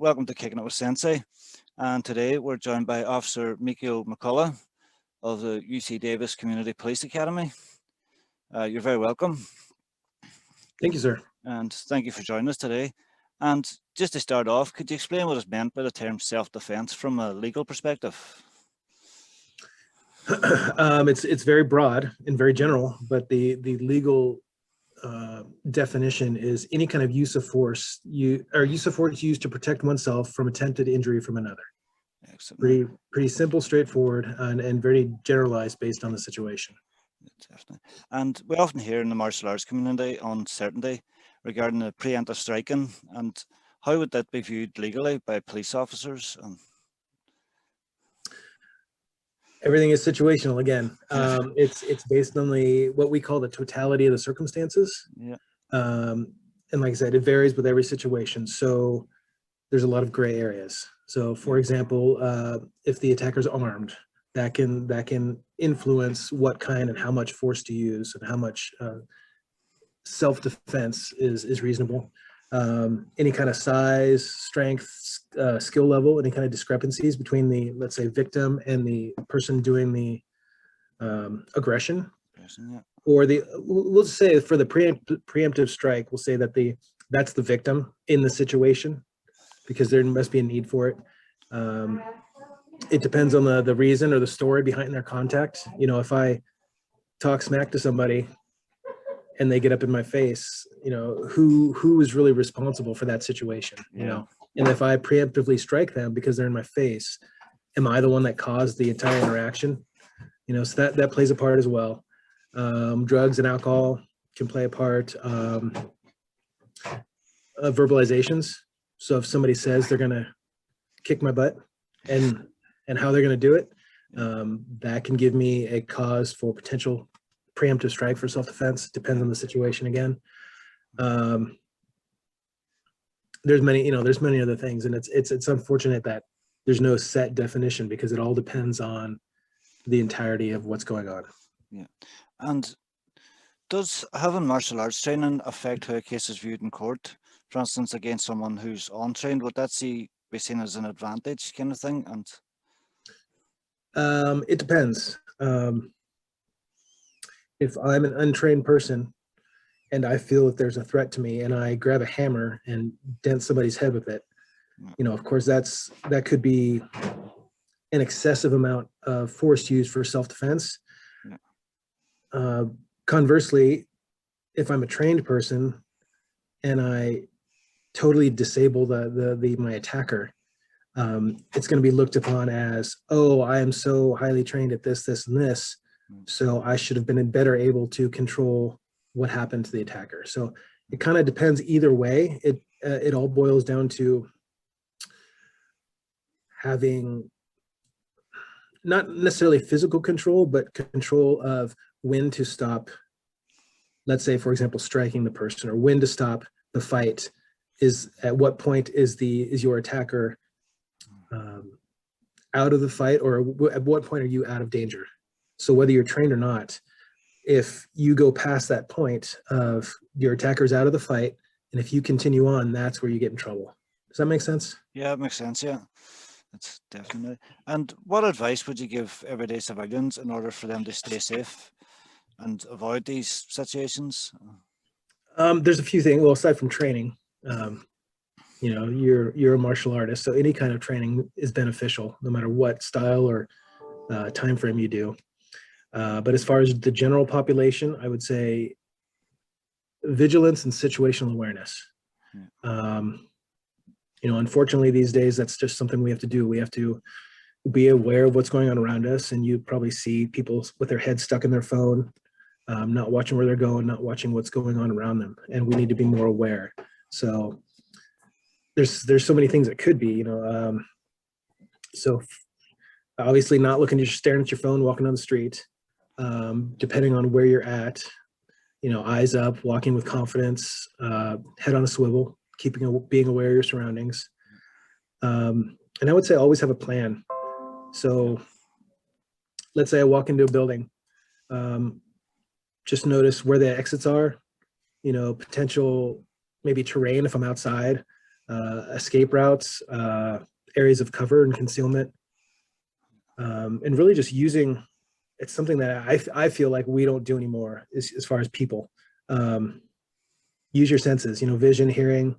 welcome to Kicking It with Sensei. And today we're joined by Officer Mikio McCulloch of the UC Davis Community Police Academy. You're very welcome. Thank you, sir. And thank you for joining us today. And just to start off, could you explain what is meant by the term self-defense from a legal perspective? It's very broad and very general, but the legal definition is any kind of use of force used to protect oneself from attempted injury from another. Excellent. Pretty simple, straightforward, and very generalized based on the situation. Definitely. And we often hear in the martial arts community uncertainty regarding the preemptive striking, and how would that be viewed legally by police officers? Everything is situational again. It's based on what we call the totality of the circumstances. Yeah. And like I said, it varies with every situation. So there's a lot of gray areas. So for example, if the attacker's armed, that can influence what kind and how much force to use and how much self-defense is reasonable. Any kind of size, strength, skill level, any kind of discrepancies between the, let's say, victim and the person doing the aggression. Yeah. Or we'll say for the preemptive strike, we'll say that that's the victim in the situation because there must be a need for it. It depends on the reason or the story behind their contact. You know, if I talk smack to somebody and they get up in my face, you know, who is really responsible for that situation, you know? And if I preemptively strike them because they're in my face, am I the one that caused the entire interaction? You know, so that plays a part as well. Drugs and alcohol can play a part. Verbalizations. So if somebody says they're gonna kick my butt and how they're gonna do it, that can give me a cause for potential preemptive strike for self-defense. Depends on the situation again. There's many other things, and it's unfortunate that there's no set definition because it all depends on the entirety of what's going on. Yeah. And does having martial arts training affect how a case is viewed in court? For instance, against someone who's untrained, would that be seen as an advantage kind of thing? And it depends. If I'm an untrained person and I feel that there's a threat to me and I grab a hammer and dent somebody's head with it, you know, of course that could be an excessive amount of force used for self-defense. Yeah. Conversely, if I'm a trained person and I totally disable my attacker, it's going to be looked upon as, oh, I am so highly trained at this, and this, so I should have been better able to control what happened to the attacker. So it kind of depends either way. It all boils down to having not necessarily physical control, but control of when to stop, let's say, for example, striking the person, or when to stop the fight. At what point is your attacker out of the fight, or at what point are you out of danger? So whether you're trained or not, if you go past that point of your attacker's out of the fight, and if you continue on, that's where you get in trouble. Does that make sense? Yeah, it makes sense. Yeah, that's definitely. And what advice would you give everyday civilians in order for them to stay safe and avoid these situations? There's a few things. Well, aside from training, you know, you're a martial artist, so any kind of training is beneficial, no matter what style or time frame you do. But as far as the general population, I would say vigilance and situational awareness. You know, unfortunately these days, that's just something we have to do. We have to be aware of what's going on around us, and you probably see people with their heads stuck in their phone, not watching where they're going, not watching what's going on around them, and we need to be more aware. So there's so many things that could be, you know, so obviously not looking, just staring at your phone, walking down the street, depending on where you're at, you know, eyes up, walking with confidence, head on a swivel, being aware of your surroundings. And I would say always have a plan. So let's say I walk into a building, just notice where the exits are, you know, potential maybe terrain if I'm outside, escape routes, areas of cover and concealment, and really just using. It's something that I feel like we don't do anymore as far as people. Use your senses, vision, hearing,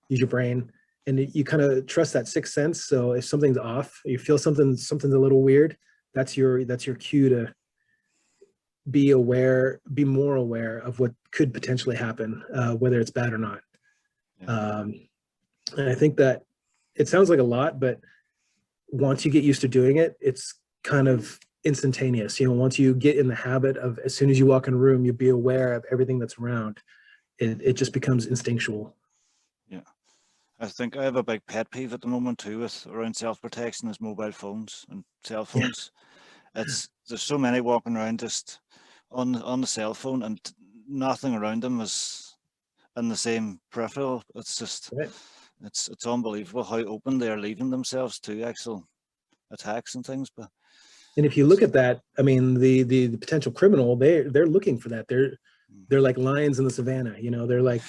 use your brain, and you kind of trust that sixth sense. So if something's off, you feel something's a little weird, that's your cue to be more aware of what could potentially happen, whether it's bad or not. And I think that it sounds like a lot, but once you get used to doing it, it's kind of instantaneous. Once you get in the habit of, as soon as you walk in a room, you be aware of everything that's around. It just becomes instinctual. Yeah. I think I have a big pet peeve at the moment too with around self-protection is mobile phones and cell phones. Yeah. There's so many walking around just on the cell phone and nothing around them is in the same peripheral. It's just right. It's unbelievable how open they're leaving themselves to actual attacks and things. And if you look at that, I mean, the potential criminal, they're looking for that. They're like lions in the savannah. They're like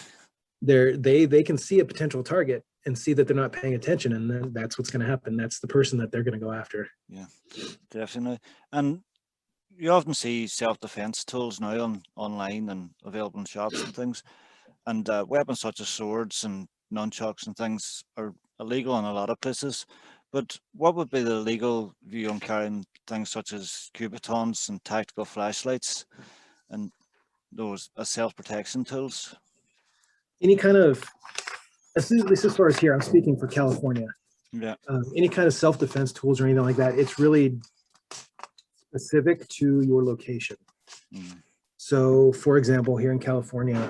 they can see a potential target and see that they're not paying attention, and then that's what's going to happen. That's the person that they're going to go after. Yeah, definitely. And you often see self-defense tools now online and available in shops and things. And weapons such as swords and nunchucks and things are illegal in a lot of places. But what would be the legal view on carrying things such as Cubitons and tactical flashlights and those as self-protection tools? Any kind of, at least as far as here, I'm speaking for California. Yeah. Any kind of self-defense tools or anything like that, it's really specific to your location. So, for example, here in California,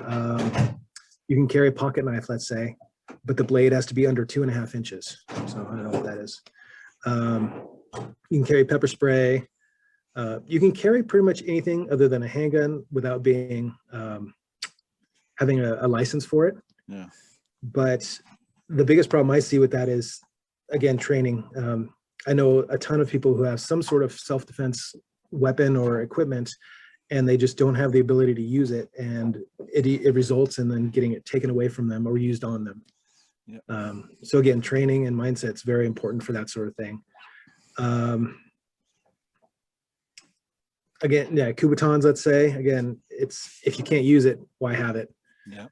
you can carry a pocket knife, let's say, but the blade has to be under 2.5 inches. So I don't know what that is. You can carry pepper spray. You can carry pretty much anything other than a handgun without being having a license for it. Yeah. But the biggest problem I see with that is, again, training. I know a ton of people who have some sort of self-defense weapon or equipment, and they just don't have the ability to use it, and it results in them getting it taken away from them or used on them. Yeah. So again, training and mindset is very important for that sort of thing. Again, yeah, Cubitons, let's say, again, it's, if you can't use it, why have it? Yeah.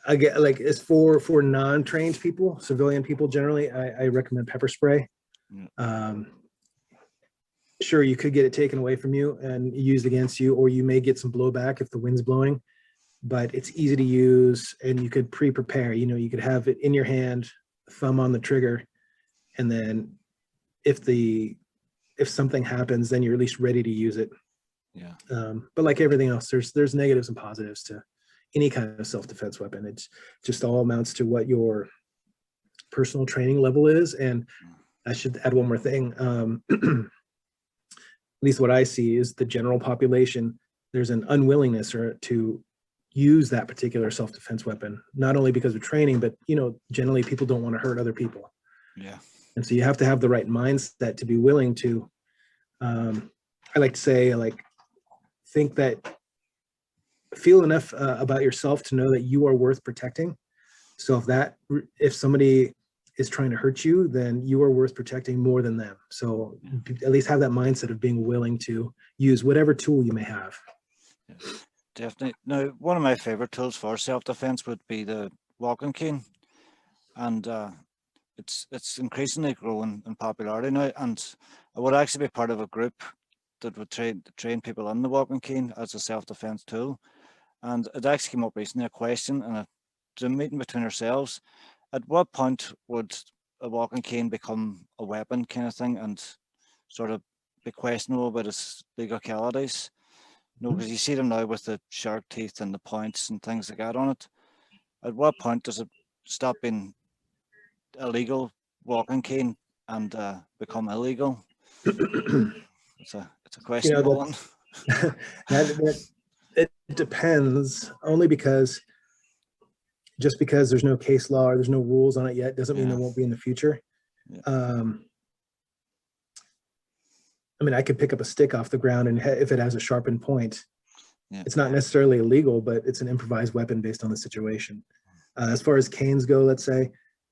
Again, like, as for non-trained people, civilian people generally, I recommend pepper spray. Yeah. Sure, you could get it taken away from you and used against you, or you may get some blowback if the wind's blowing, but it's easy to use, and you could pre-prepare. You could have it in your hand, thumb on the trigger, and then if something happens, then you're at least ready to use it. Yeah. But like everything else, there's negatives and positives to any kind of self-defense weapon. It's just all amounts to what your personal training level is. And I should add one more thing. At least what I see is the general population, there's an unwillingness to use that particular self-defense weapon, not only because of training, but generally people don't want to hurt other people. Yeah. And so you have to have the right mindset to be willing to, I like to say, think that, feel enough about yourself to know that you are worth protecting. So if somebody is trying to hurt you, then you are worth protecting more than them. So at least have that mindset of being willing to use whatever tool you may have. Yeah, definitely. Now, one of my favorite tools for self-defense would be the walking cane, and it's increasingly growing in popularity now. And I would actually be part of a group that would train people on the walking cane as a self-defense tool. And it actually came up recently, a question in a Zoom meeting between ourselves. At what point would a walking cane become a weapon kind of thing and sort of be questionable about its legalities? Because you see them now with the shark teeth and the points and things like that on it. At what point does it stop being a legal walking cane and become illegal? It's a questionable one. It depends, only because just because there's no case law or there's no rules on it yet doesn't mean there won't be in the future. Yeah. I mean, I could pick up a stick off the ground, and if it has a sharpened point, it's not necessarily illegal, but it's an improvised weapon based on the situation. As far as canes go, let's say,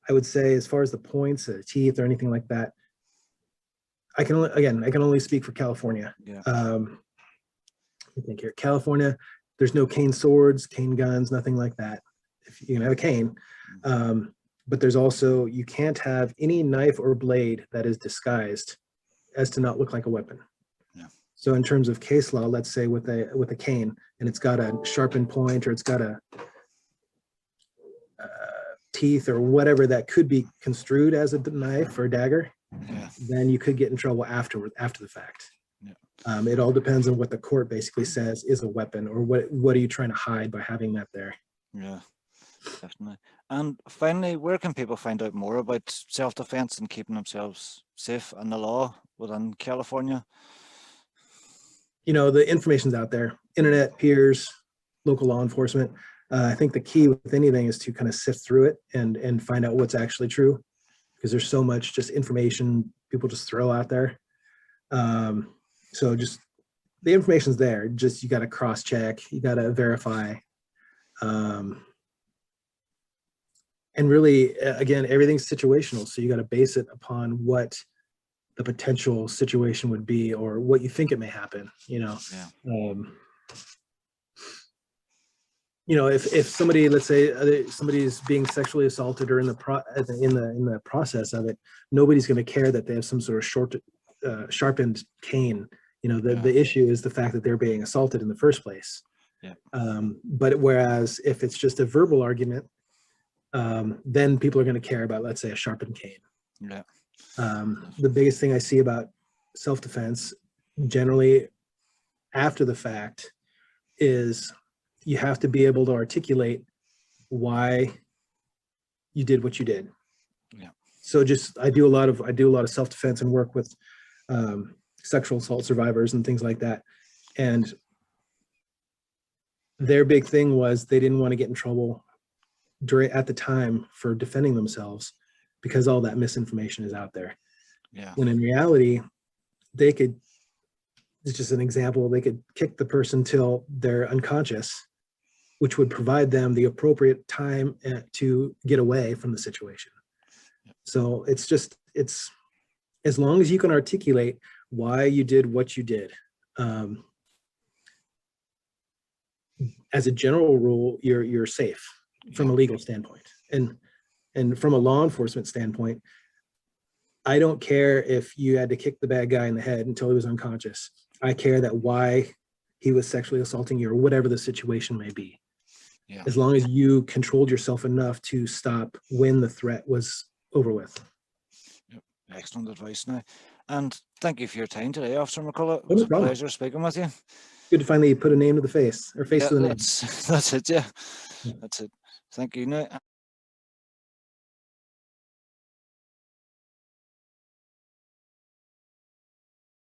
I would say as far as the points, teeth, or anything like that, I can only speak for California. Yeah. I think here, California, there's no cane swords, cane guns, nothing like that. If you can have a cane, but there's also, you can't have any knife or blade that is disguised as to not look like a weapon. Yeah. So in terms of case law, let's say with a cane and it's got a sharpened point, or it's got a teeth or whatever that could be construed as a knife or a dagger, Yeah. then you could get in trouble after the fact. Yeah. It all depends on what the court basically says is a weapon, or what are you trying to hide by having that there. Yeah, definitely. And finally, where can people find out more about self-defense and keeping themselves safe and the law within California? You know, the information's out there: internet, peers, local law enforcement. I think the key with anything is to kind of sift through it and find out what's actually true, because there's so much just information people just throw out there. So just the information's there. Just you got to cross check, you got to verify, and really, again, everything's situational. So you got to base it upon what the potential situation would be, or what you think it may happen. You know. Yeah. You know, if somebody, let's say somebody's being sexually assaulted, or in the process of it, nobody's going to care that they have some sort of sharpened cane. You know, the issue is the fact that they're being assaulted in the first place. Yeah. But whereas if it's just a verbal argument, then people are going to care about, let's say, a sharpened cane. Yeah. The biggest thing I see about self-defense generally after the fact is you have to be able to articulate why you did what you did. Yeah. So I do a lot of self-defense and work with sexual assault survivors and things like that. And their big thing was they didn't want to get in trouble at the time for defending themselves, because all that misinformation is out there. Yeah. When in reality, it's just an example, they could kick the person till they're unconscious, which would provide them the appropriate time to get away from the situation. So it's as long as you can articulate why you did what you did. As a general rule, you're safe from a legal standpoint, and from a law enforcement standpoint. I don't care if you had to kick the bad guy in the head until he was unconscious. I care that why he was sexually assaulting you, or whatever the situation may be. Yeah. As long as you controlled yourself enough to stop when the threat was over with. Yep. Excellent advice now. And thank you for your time today, Officer McCulloch. It was a pleasure speaking with you. Good to finally put a name to the face, or face to the name. That's it, yeah. That's it. Thank you now.